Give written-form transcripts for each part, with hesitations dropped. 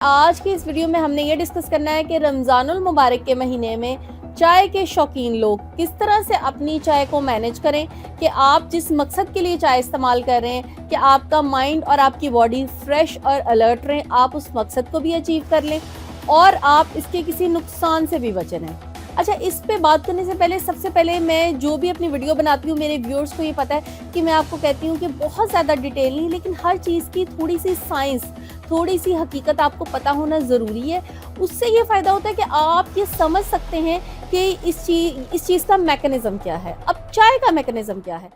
آج کی اس ویڈیو میں ہم نے یہ ڈسکس کرنا ہے کہ رمضان المبارک کے مہینے میں چائے کے شوقین لوگ کس طرح سے اپنی چائے کو مینیج کریں کہ آپ جس مقصد کے لیے چائے استعمال کر رہے ہیں کہ آپ کا مائنڈ اور آپ کی باڈی فریش اور الرٹ رہیں، آپ اس مقصد کو بھی اچیو کر لیں اور آپ اس کے کسی نقصان سے بھی بچیں رہیں۔ اچھا، اس پہ بات کرنے سے پہلے سب سے پہلے میں جو بھی اپنی ویڈیو بناتی ہوں میرے ویورز کو یہ پتہ ہے کہ میں آپ کو کہتی ہوں کہ بہت زیادہ ڈیٹیل نہیں، لیکن ہر چیز کی تھوڑی سی سائنس، تھوڑی سی حقیقت آپ کو پتہ ہونا ضروری ہے۔ اس سے یہ فائدہ ہوتا ہے کہ آپ یہ سمجھ سکتے ہیں کہ اس چیز کا میکانزم کیا ہے، اب چائے کا میکانزم کیا ہے۔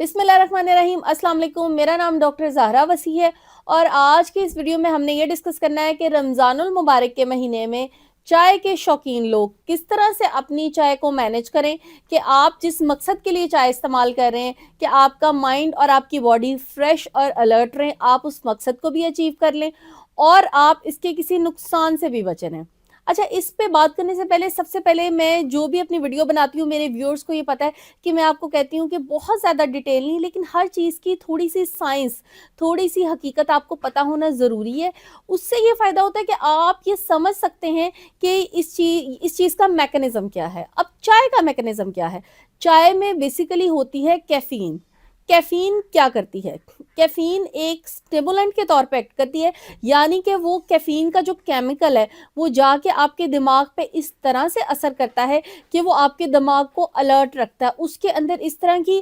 بسم اللہ الرحمن الرحیم، السلام علیکم، میرا نام ڈاکٹر زہرا وسیع ہے اور آج کی اس ویڈیو میں ہم نے یہ ڈسکس کرنا ہے کہ رمضان المبارک کے مہینے میں چائے کے شوقین لوگ کس طرح سے اپنی چائے کو مینیج کریں کہ آپ جس مقصد کے لیے چائے استعمال کر رہے ہیں کہ آپ کا مائنڈ اور آپ کی باڈی فریش اور الرٹ رہیں، آپ اس مقصد کو بھی اچیو کر لیں اور آپ اس کے کسی نقصان سے بھی بچیں رہیں۔ اچھا، اس پہ بات کرنے سے پہلے سب سے پہلے میں جو بھی اپنی ویڈیو بناتی ہوں میرے ویورز کو یہ پتہ ہے کہ میں آپ کو کہتی ہوں کہ بہت زیادہ ڈیٹیل نہیں، لیکن ہر چیز کی تھوڑی سی سائنس، تھوڑی سی حقیقت آپ کو پتہ ہونا ضروری ہے۔ اس سے یہ فائدہ ہوتا ہے کہ آپ یہ سمجھ سکتے ہیں کہ اس چیز کا میکانزم کیا ہے۔ اب چائے کا میکانزم کیا ہے؟ چائے میں بیسیکلی ہوتی ہے کیفین۔ کیفین کیا کرتی ہے؟ کیفین ایک سٹیمولنٹ کے طور پہ ایکٹ کرتی ہے، یعنی کہ وہ کیفین کا جو کیمیکل ہے وہ جا کے آپ کے دماغ پہ اس طرح سے اثر کرتا ہے کہ وہ آپ کے دماغ کو الرٹ رکھتا ہے، اس کے اندر اس طرح کی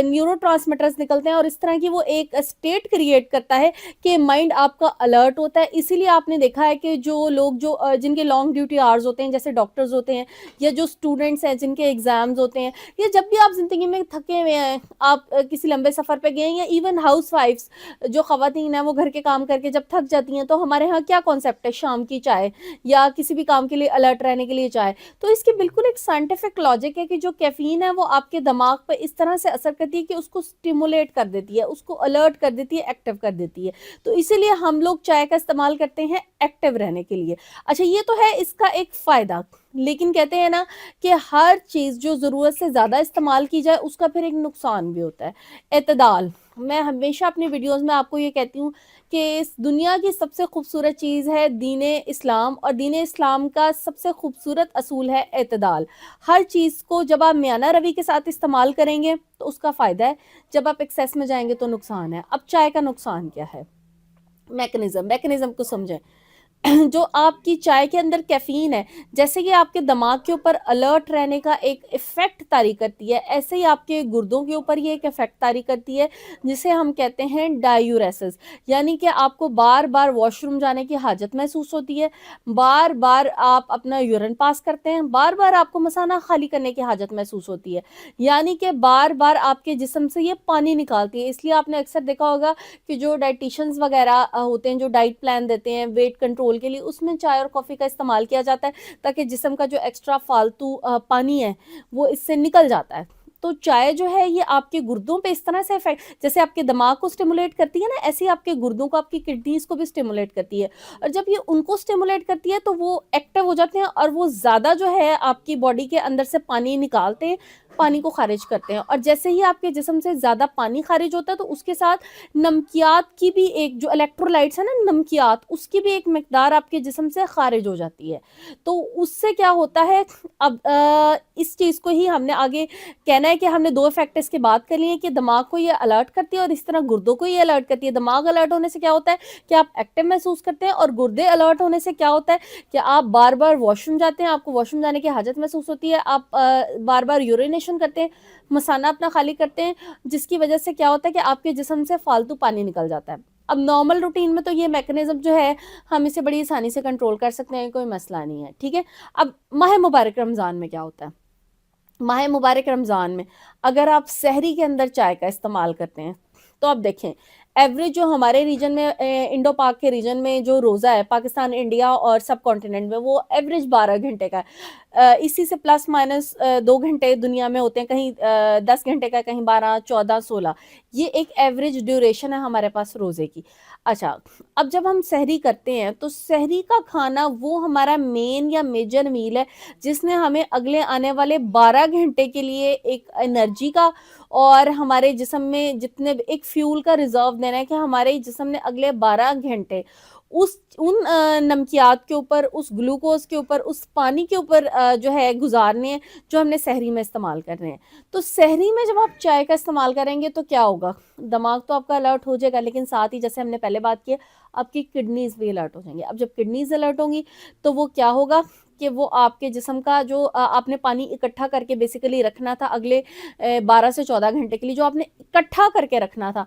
نیورو ٹرانسمیٹرز نکلتے ہیں اور اس طرح کی وہ ایک اسٹیٹ کریٹ کرتا ہے کہ مائنڈ آپ کا الرٹ ہوتا ہے۔ اسی لیے آپ نے دیکھا ہے کہ جو لوگ جن کے لانگ ڈیوٹی آورز ہوتے ہیں، جیسے ڈاکٹرز ہوتے ہیں یا جو اسٹوڈنٹس ہیں جن کے ایگزامز ہوتے ہیں، یا جب بھی آپ زندگی میں تھکے ہوئے ہیں، آپ کسی لمبے سفر پہ گئے ہیں، یا ایون ہاؤس وائفز جو خواتین ہیں وہ گھر کے کام کر کے جب تھک جاتی ہیں تو ہمارے ہاں کیا کانسیپٹ ہے شام کی چائے یا کسی بھی کام کے لیے الرٹ رہنے کے لیے چائے۔ تو اس کی بالکل ایک سائنٹیفک لاجک ہے کہ جو کیفین ہے وہ آپ کے دماغ پہ اس طرح سے اثر کرتی ہے کہ اس کو سٹیمولیٹ کر دیتی ہے، اس کو الرٹ کر دیتی ہے، ایکٹیو کر دیتی ہے۔ تو اسی لیے ہم لوگ چائے کا استعمال کرتے ہیں ایکٹیو رہنے کے لیے۔ اچھا، یہ تو ہے اس کا ایک فائدہ، لیکن کہتے ہیں نا کہ ہر چیز جو ضرورت سے زیادہ استعمال کی جائے اس کا پھر ایک نقصان بھی ہوتا ہے۔ اعتدال، میں ہمیشہ اپنی ویڈیوز میں آپ کو یہ کہتی ہوں کہ اس دنیا کی سب سے خوبصورت چیز ہے دین اسلام، اور دین اسلام کا سب سے خوبصورت اصول ہے اعتدال۔ ہر چیز کو جب آپ میانہ روی کے ساتھ استعمال کریں گے تو اس کا فائدہ ہے، جب آپ ایکسیس میں جائیں گے تو نقصان ہے۔ اب چائے کا نقصان کیا ہے؟ میکانزم کو سمجھیں۔ جو آپ کی چائے کے اندر کیفین ہے، جیسے کہ آپ کے دماغ کے اوپر الرٹ رہنے کا ایک ایفیکٹ طاری کرتی ہے، ایسے ہی آپ کے گردوں کے اوپر یہ ایک ایفیکٹ طاری کرتی ہے جسے ہم کہتے ہیں ڈائیوریسس، یعنی کہ آپ کو بار بار واش روم جانے کی حاجت محسوس ہوتی ہے، بار بار آپ اپنا یورین پاس کرتے ہیں، بار بار آپ کو مثانہ خالی کرنے کی حاجت محسوس ہوتی ہے، یعنی کہ بار بار آپ کے جسم سے یہ پانی نکالتی ہے۔ اس لیے آپ نے اکثر دیکھا ہوگا کہ جو ڈائٹیشنز وغیرہ ہوتے ہیں جو ڈائٹ پلان دیتے ہیں ویٹ کنٹرول کے لیے، اس میں چائے اور کافی کا استعمال کیا جاتا ہے تاکہ جسم کا جو ایکسٹرا فالتو پانی ہے وہ اس سے نکل جاتا ہے۔ تو چائے جو ہے یہ آپ کے گردوں پہ اس طرح سے افیکٹ، جیسے آپ کے دماغ کو سٹیمولیٹ کرتی ہے نا، ایسے ہی آپ کے گردوں کو، آپ کی کڈنیز کو بھی سٹیمولیٹ کرتی ہے، اور جب یہ ان کو سٹیمولیٹ کرتی ہے تو وہ ایکٹیو ہو جاتے ہیں اور وہ زیادہ جو ہے آپ کی باڈی کے اندر سے پانی نکالتے ہیں، پانی کو خارج کرتے ہیں، اور جیسے ہی آپ کے جسم سے زیادہ پانی خارج ہوتا ہے تو اس کے ساتھ نمکیات کی بھی ایک، جو الیکٹرولائٹس ہیں نا نمکیات، اس کی بھی ایک مقدار آپ کے جسم سے خارج ہو جاتی ہے۔ تو اس سے کیا ہوتا ہے، اب اس چیز کو ہی ہم نے آگے کہنا ہے کہ ہم نے دو فیکٹرز کی بات کر لی ہے کہ دماغ کو یہ الرٹ کرتی ہے اور اس طرح گردوں کو یہ الرٹ کرتی ہے۔ دماغ الرٹ ہونے سے کیا ہوتا ہے کہ آپ ایکٹیو محسوس کرتے ہیں، اور گردے الرٹ ہونے سے کیا ہوتا ہے کہ آپ بار بار واش روم جاتے ہیں، آپ کو واش روم جانے کی حاجت محسوس ہوتی ہے، آپ بار بار یورینیشن کرتے ہیں، مثانہ اپنا خالی کرتے ہیں، جس کی وجہ سے کیا ہوتا ہے کہ آپ کے جسم سے فالتو پانی نکل جاتا ہے۔ اب نارمل روٹین میں تو یہ میکانزم جو ہے ہم اسے بڑی آسانی سے کنٹرول کر سکتے ہیں، کوئی مسئلہ نہیں ہے، ٹھیک ہے۔ اب ماہ مبارک رمضان میں کیا ہوتا ہے؟ ماہ مبارک رمضان میں اگر آپ سحری کے اندر چائے کا استعمال کرتے ہیں تو آپ دیکھیں ایوریج جو ہمارے ریجن میں، انڈو پاک کے ریجن میں جو روزہ ہے پاکستان، انڈیا اور سب کانٹیننٹ میں، وہ ایوریج 12 گھنٹے کا ہے، اسی سے پلس مائنس 2 گھنٹے دنیا میں ہوتے ہیں، کہیں 10 گھنٹے کا، کہیں 12، 14، 16، یہ ایک ایوریج ڈیوریشن ہے ہمارے پاس روزے کی۔ اچھا، اب جب ہم سحری کرتے ہیں تو سحری کا کھانا وہ ہمارا مین یا میجر میل ہے جس نے ہمیں اگلے آنے والے 12 گھنٹے کے لیے ایک انرجی کا اور ہمارے جسم میں جتنے ایک فیول کا ریزرو دینا ہے کہ ہمارے جسم نے اگلے 12 گھنٹے اس ان نمکیات کے اوپر، اس گلوکوز کے اوپر، اس پانی کے اوپر جو ہے گزارنے ہیں جو ہم نے سحری میں استعمال کر رہے ہیں. تو سحری میں جب آپ چائے کا استعمال کریں گے تو کیا ہوگا؟ دماغ تو آپ کا الرٹ ہو جائے گا، لیکن ساتھ ہی جیسے ہم نے پہلے بات کی آپ کی کڈنیز بھی الرٹ ہو جائیں گے. اب جب کڈنیز الرٹ ہوں گی تو وہ کیا ہوگا کہ وہ آپ کے جسم کا جو آپ نے پانی اکٹھا کر کے بیسیکلی رکھنا تھا اگلے 12 سے 14 گھنٹے کے لیے، جو آپ نے اکٹھا کر کے رکھنا تھا،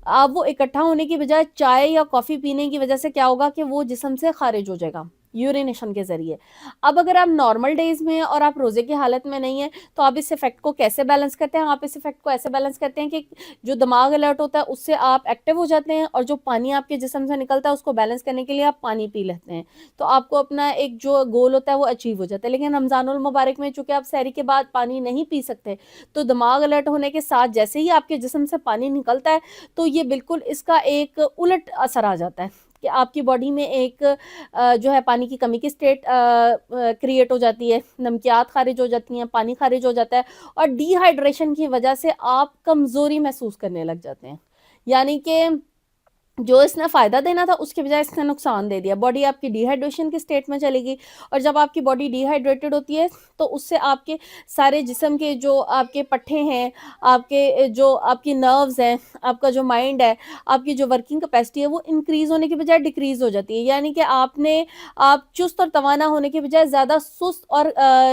اب وہ اکٹھا ہونے کی بجائے چائے یا کافی پینے کی وجہ سے کیا ہوگا کہ وہ جسم سے خارج ہو جائے گا یورینیشن کے ذریعے. اب اگر آپ نارمل ڈیز میں ہیں اور آپ روزے کی حالت میں نہیں ہیں تو آپ اس افیکٹ کو کیسے بیلنس کرتے ہیں؟ آپ اس افیکٹ کو ایسے بیلنس کرتے ہیں کہ جو دماغ الرٹ ہوتا ہے اس سے آپ ایکٹیو ہو جاتے ہیں، اور جو پانی آپ کے جسم سے نکلتا ہے اس کو بیلنس کرنے کے لیے آپ پانی پی لیتے ہیں. تو آپ کو اپنا ایک جو گول ہوتا ہے وہ اچیو ہو جاتا ہے. لیکن رمضان المبارک میں چونکہ آپ سحری کے بعد پانی نہیں پی سکتے، تو دماغ الرٹ ہونے کے ساتھ جیسے ہی آپ کے جسم سے پانی نکلتا ہے تو یہ بالکل اس کا ایک الٹ اثر آ جاتا ہے کہ آپ کی باڈی میں ایک جو ہے پانی کی کمی کی سٹیٹ کریٹ ہو جاتی ہے، نمکیات خارج ہو جاتی ہیں، پانی خارج ہو جاتا ہے، اور ڈی ہائیڈریشن کی وجہ سے آپ کمزوری محسوس کرنے لگ جاتے ہیں. یعنی کہ جو اس نے فائدہ دینا تھا اس کے بجائے اس نے نقصان دے دیا. باڈی آپ کی ڈی ہائیڈریشن کی سٹیٹ میں چلے گی، اور جب آپ کی باڈی ڈی ہائیڈریٹڈ ہوتی ہے تو اس سے آپ کے سارے جسم کے جو آپ کے پٹھے ہیں، آپ کے جو آپ کی نروز ہیں، آپ کا جو مائنڈ ہے، آپ کی جو ورکنگ کیپیسٹی ہے وہ انکریز ہونے کے بجائے ڈیکریز ہو جاتی ہے. یعنی کہ آپ چست اور توانا ہونے کے بجائے زیادہ سست اور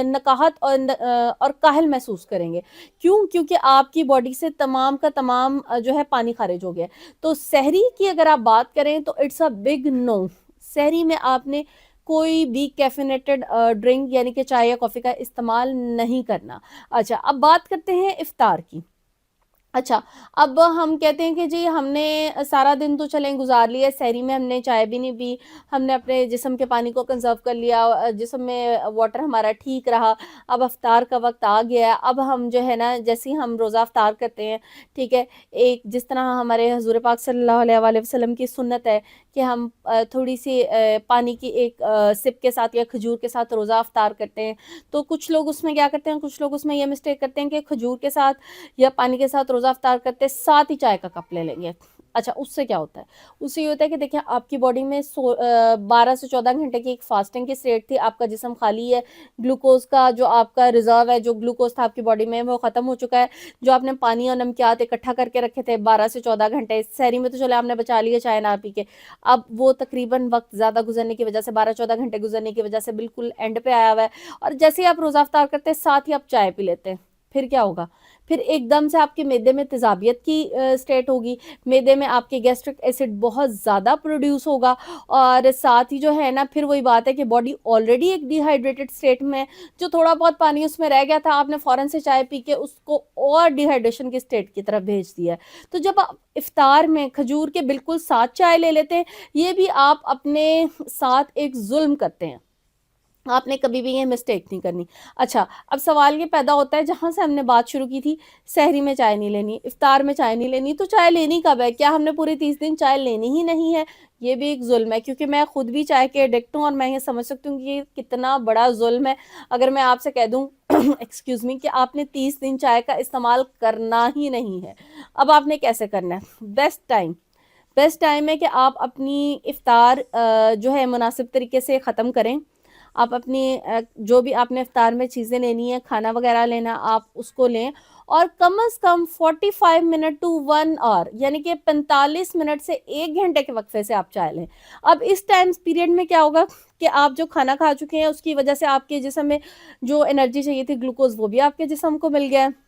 نکاہت اور کاہل محسوس کریں گے. کیونکہ آپ کی باڈی سے تمام کا تمام جو ہے پانی خارج ہو گیا. تو سحری کی اگر آپ بات کریں تو اٹس اے بگ نو. سحری میں آپ نے کوئی بھی کیفینیٹڈ ڈرنک یعنی کہ چائے یا کافی کا استعمال نہیں کرنا. اچھا، اب بات کرتے ہیں افطار کی. اچھا، اب ہم کہتے ہیں کہ جی ہم نے سارا دن تو چلیں گزار لیا، سحری میں ہم نے چائے بھی نہیں پی، ہم نے اپنے جسم کے پانی کو کنزرو کر لیا، جسم میں واٹر ہمارا ٹھیک رہا، اب افطار کا وقت آ گیا ہے. اب ہم جو ہے نا جیسے ہی ہم روزہ افطار کرتے ہیں، ٹھیک ہے، ایک جس طرح ہمارے حضور پاک صلی اللہ علیہ وآلہ وسلم کی سنت ہے کہ ہم تھوڑی سی پانی کی ایک سپ کے ساتھ یا کھجور کے ساتھ روزہ افطار کرتے ہیں. تو کچھ لوگ اس میں کیا کرتے ہیں، کچھ لوگ اس میں یہ مسٹیک کرتے ہیں کہ کھجور کے ساتھ یا پانی کے ساتھ روزہ افطار کرتے ساتھ ہی چائے کا کپ لے لیں گے. اچھا، اس سے کیا ہوتا ہے؟ اس سے یہ ہوتا ہے کہ دیکھیں آپ کی باڈی میں 12 سے 14 گھنٹے کی ایک فاسٹنگ کی سٹیٹ تھی، آپ کا جسم خالی ہے، گلوکوز کا جو آپ کا ریزرو ہے، جو گلوکوز تھا آپ کی باڈی میں وہ ختم ہو چکا ہے. جو آپ نے پانی اور نمکیات اکٹھا کر کے رکھے تھے 12 سے 14 گھنٹے، سحری میں تو چلے آپ نے بچا لیے چائے نہ پی کے، اب وہ تقریباً وقت زیادہ گزرنے کی وجہ سے 12-14 گھنٹے گزرنے کی وجہ سے بالکل اینڈ پہ آیا ہوا ہے، اور جیسے ہی آپ روزہ افطار کرتے ہیں ساتھ ہی آپ چائے پی لیتے ہیں. پھر کیا ہوگا؟ پھر ایک دم سے آپ کے معدے میں تیزابیت کی سٹیٹ ہوگی، معدے میں آپ کے گیسٹرک ایسڈ بہت زیادہ پروڈیوس ہوگا، اور ساتھ ہی جو ہے نا پھر وہی بات ہے کہ باڈی آلریڈی ایک ڈی ہائیڈریٹڈ سٹیٹ میں، جو تھوڑا بہت پانی اس میں رہ گیا تھا آپ نے فوراً سے چائے پی کے اس کو اور ڈی ہائیڈریشن کی سٹیٹ کی طرف بھیج دیا ہے. تو جب آپ افطار میں کھجور کے بالکل ساتھ چائے لے لیتے ہیں، یہ بھی آپ اپنے ساتھ ایک ظلم کرتے ہیں، آپ نے کبھی بھی یہ مسٹیک نہیں کرنی. اچھا، اب سوال یہ پیدا ہوتا ہے جہاں سے ہم نے بات شروع کی تھی، سحری میں چائے نہیں لینی، افطار میں چائے نہیں لینی، تو چائے لینی کب ہے؟ کیا ہم نے پورے 30 دن چائے لینی ہی نہیں ہے؟ یہ بھی ایک ظلم ہے، کیونکہ میں خود بھی چائے کے ایڈکٹ ہوں اور میں یہ سمجھ سکتی ہوں کہ یہ کتنا بڑا ظلم ہے اگر میں آپ سے کہہ دوں ایکسکیوز می کہ آپ نے 30 دن چائے کا استعمال کرنا ہی نہیں ہے. اب آپ نے کیسے کرنا ہے؟ بیسٹ ٹائم ہے کہ آپ اپنی افطار جو ہے مناسب طریقے سے ختم کریں. آپ اپنی جو بھی آپ نے افطار میں چیزیں لینی ہیں، کھانا وغیرہ لینا، آپ اس کو لیں، اور کم از کم 45 منٹ ٹو 1 آور یعنی کہ 45 منٹ سے 1 گھنٹے کے وقفے سے آپ چائے لیں. اب اس ٹائم پیریڈ میں کیا ہوگا کہ آپ جو کھانا کھا چکے ہیں اس کی وجہ سے آپ کے جسم میں جو انرجی چاہیے تھی، گلوکوز، وہ بھی آپ کے جسم کو مل گیا ہے.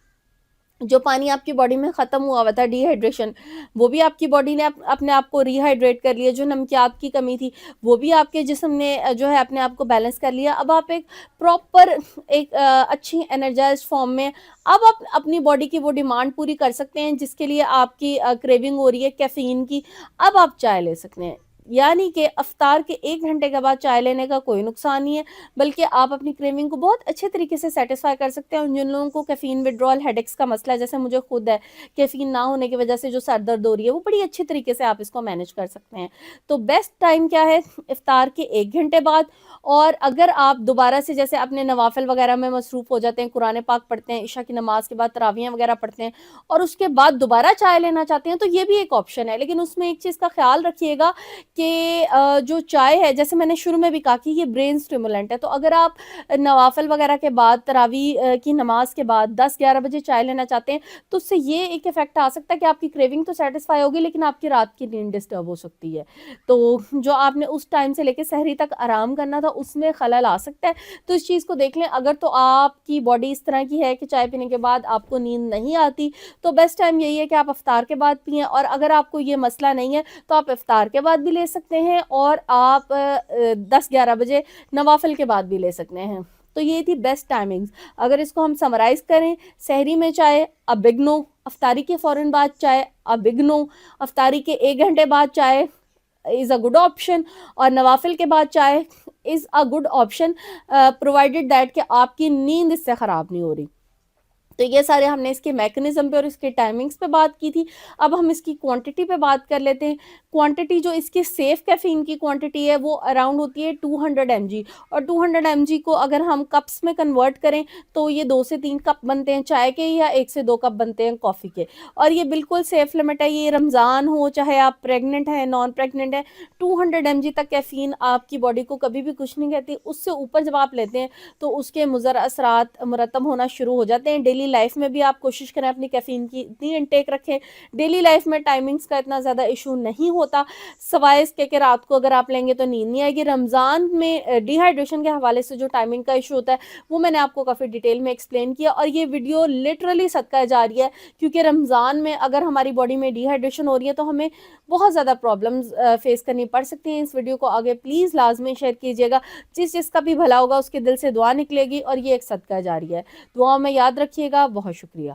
جو پانی آپ کی باڈی میں ختم ہوا تھا، ڈی ہائیڈریشن، وہ بھی آپ کی باڈی نے اپنے آپ کو ری ہائیڈریٹ کر لیا. جو نمکیات کی کمی تھی وہ بھی آپ کے جسم نے جو ہے اپنے آپ کو بیلنس کر لیا. اب آپ ایک پراپر ایک اچھی انرجائزڈ فارم میں اب آپ اپنی باڈی کی وہ ڈیمانڈ پوری کر سکتے ہیں جس کے لیے آپ کی کریونگ ہو رہی ہے کیفین کی. اب آپ چائے لے سکتے ہیں. یعنی کہ افطار کے 1 گھنٹے کے بعد چائے لینے کا کوئی نقصان نہیں ہے، بلکہ آپ اپنی کریونگ کو بہت اچھے طریقے سے سیٹسفائی کر سکتے ہیں. اور جن لوگوں کو کیفین وڈرول ہیڈیکس کا مسئلہ ہے، جیسے مجھے خود ہے، کیفین نہ ہونے کی وجہ سے جو سر درد ہو رہی ہے، وہ بڑی اچھی طریقے سے آپ اس کو مینیج کر سکتے ہیں. تو بیسٹ ٹائم کیا ہے؟ افطار کے 1 گھنٹے بعد. اور اگر آپ دوبارہ سے جیسے اپنے نوافل وغیرہ میں مصروف ہو جاتے ہیں، قرآن پاک پڑھتے ہیں، عشاء کی نماز کے بعد تراویحیں وغیرہ پڑھتے ہیں، اور اس کے بعد دوبارہ چائے لینا چاہتے ہیں، تو یہ بھی ایک آپشن ہے. لیکن اس میں ایک چیز کا خیال رکھیے گا کہ جو چائے ہے جیسے میں نے شروع میں بھی کہا کہ یہ برین اسٹیمولنٹ ہے، تو اگر آپ نوافل وغیرہ کے بعد تراویح کی نماز کے بعد 10-11 بجے چائے لینا چاہتے ہیں تو اس سے یہ ایک افیکٹ آ سکتا ہے کہ آپ کی کریونگ تو سیٹسفائی ہوگی لیکن آپ کی رات کی نیند ڈسٹرب ہو سکتی ہے، تو جو آپ نے اس ٹائم سے لے کے سحری تک آرام کرنا تھا اس میں خلل آ سکتا ہے، تو اس چیز کو دیکھ لیں۔ اگر تو آپ کی باڈی اس طرح کی ہے کہ چائے پینے کے بعد آپ کو نیند نہیں آتی تو بیسٹ ٹائم یہی ہے کہ آپ افطار کے بعد پئیں، اور اگر آپ کو یہ مسئلہ نہیں ہے تو آپ افطار کے بعد بھی لے سکتے ہیں اور آپ 10-11 بجے نوافل کے بعد بھی لے سکتے ہیں۔ تو یہ تھی بیسٹ ٹائمنگز۔ اگر اس کو ہم سمرائز کریں، سحری میں چائے ا بگ نو، افطاری کے فوراً بعد چائے ا بگ نو، افطاری کے 1 گھنٹے بعد چائے از اے گڈ آپشن، اور نوافل کے بعد چائے is a good option provided that کہ آپ کی نیند اس سے خراب نہیں ہو رہی۔ تو یہ سارے ہم نے اس کے میکنزم پہ اور اس کے ٹائمنگز پہ بات کی تھی۔ اب ہم اس کی کوانٹٹی پہ بات کر لیتے ہیں۔ کوانٹٹی جو اس کی سیف کیفین کی کوانٹٹی ہے وہ اراؤنڈ ہوتی ہے 200 mg، اور 200 mg کو اگر ہم کپس میں کنورٹ کریں تو یہ 2 سے 3 کپ بنتے ہیں چائے کے، یا 1 سے 2 کپ بنتے ہیں کافی کے، اور یہ بالکل سیف لمٹ ہے۔ یہ رمضان ہو چاہے آپ پریگننٹ ہیں نان پریگننٹ ہیں، 200 mg تک کیفین آپ کی باڈی کو کبھی بھی کچھ نہیں کہتی۔ اس سے اوپر جب آپ لیتے ہیں تو اس کے مضر اثرات مرتب ہونا شروع ہو جاتے ہیں۔ ڈیلی لائف میں بھی آپ کوشش کریں اپنی کیفین کی اتنی انٹیک رکھیں، ڈیلی لائف میں ٹائمنگز کا اتنا زیادہ ایشو نہیں ہوتا، سوائے اس کے کہ رات کو اگر آپ لیں گے تو نیند نہیں آئے گی۔ رمضان میں ڈی ہائیڈریشن کے حوالے سے جو ٹائمنگ کا ایشو ہوتا ہے وہ میں نے آپ کو کافی ڈیٹیل میں ایکسپلین کیا، اور یہ ویڈیو لٹرلی صدقہ جاریہ ہے، کیونکہ رمضان میں اگر ہماری باڈی میں ڈی ہائیڈریشن ہو رہی ہے تو ہمیں بہت زیادہ پرابلمز فیس کرنی پڑ سکتی ہیں۔ اس ویڈیو کو آگے پلیز لازمی شیئر کیجیے گا، جس کا بھی بھلا ہوگا اس کے دل سے دعا نکلے گی، اور یہ ایک صدقہ جاریہ ہے۔ دعاؤں میں یاد رکھیے گا۔ بہت شکریہ۔